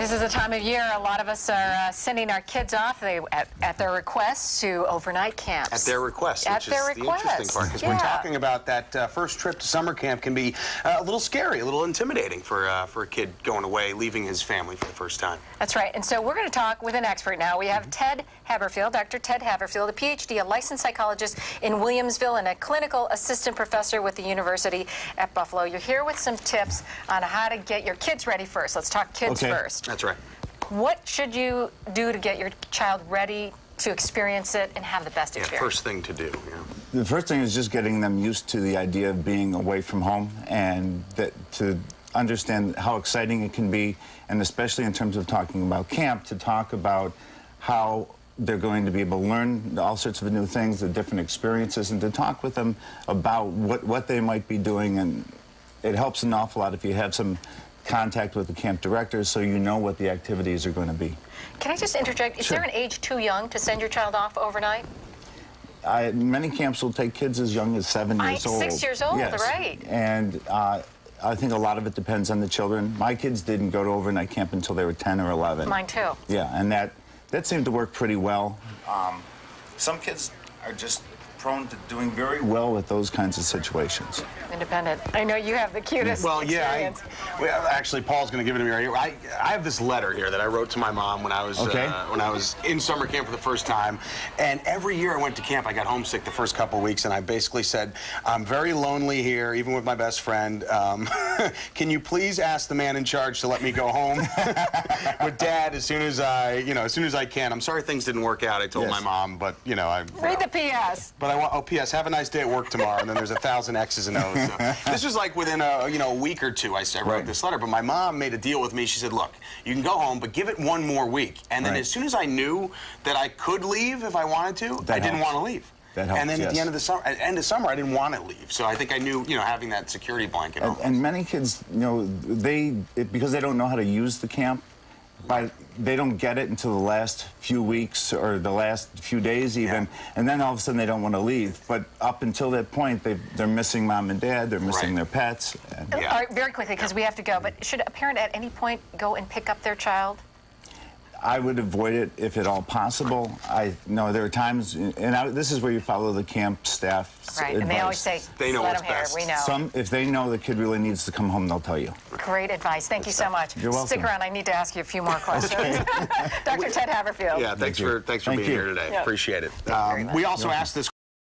This is the time of year a lot of us are sending our kids off at their request to overnight camps. At their request, which is the interesting part, because we're talking about that first trip to summer camp can be a little scary, a little intimidating for a kid going away, leaving his family for the first time. That's right, and so we're going to talk with an expert now. We have Ted Haberfield, Dr. Ted Haberfield, a PhD, a licensed psychologist in Williamsville, and a clinical assistant professor with the University at Buffalo. You're here with some tips on how to get your kids ready first. Let's talk kids first. That's right. What should you do to get your child ready to experience it and have the best experience? First thing to do. The first thing is just getting them used to the idea of being away from home, and to understand how exciting it can be, and especially in terms of talking about camp, to talk about how they're going to be able to learn all sorts of new things, the different experiences, and to talk with them about what they might be doing. And it helps an awful lot if you have some contact with the camp directors so you know what the activities are going to be. Can I just interject? Is there an age too young to send your child off overnight? Many camps will take kids as young as 7 years old. 6 years old, yes. Right. And I think a lot of it depends on the children. My kids didn't go to overnight camp until they were 10 or 11. Mine too. Yeah, and that seemed to work pretty well. Some kids are just prone to doing very well with those kinds of situations. Independent. I know you have the cutest experience. Actually, Paul's going to give it to me right here. I have this letter here that I wrote to my mom when I was in summer camp for the first time. And every year I went to camp, I got homesick the first couple of weeks, and I basically said, I'm very lonely here, even with my best friend. Can you please ask the man in charge to let me go home with Dad as soon as I can? I'm sorry things didn't work out. I told my mom, but Read the P.S. But P.S. Have a nice day at work tomorrow, and then there's 1,000 X's and O's. So. This was like within a week or two I wrote this letter, but my mom made a deal with me. She said, look, you can go home, but give it one more week. And then as soon as I knew that I could leave if I wanted to, I didn't want to leave. That helps, and then at the end of the summer, I didn't want to leave. So I think I knew, having that security blanket. And many kids, because they don't know how to use the camp, they don't get it until the last few weeks or the last few days even, and then all of a sudden they don't want to leave. But up until that point, they're missing mom and dad, they're missing their pets. All right, very quickly, because we have to go, but should a parent at any point go and pick up their child? I would avoid it if at all possible. I know there are times, and this is where you follow the camp staff advice. And they always say, they know let what's them hear, best. we know. If they know the kid really needs to come home, they'll tell you. Great advice. Thank you so much. You're welcome. Stick around. I need to ask you a few more questions. Dr. Ted Haberfield. Yeah, thanks for being here today. Appreciate it. We also asked this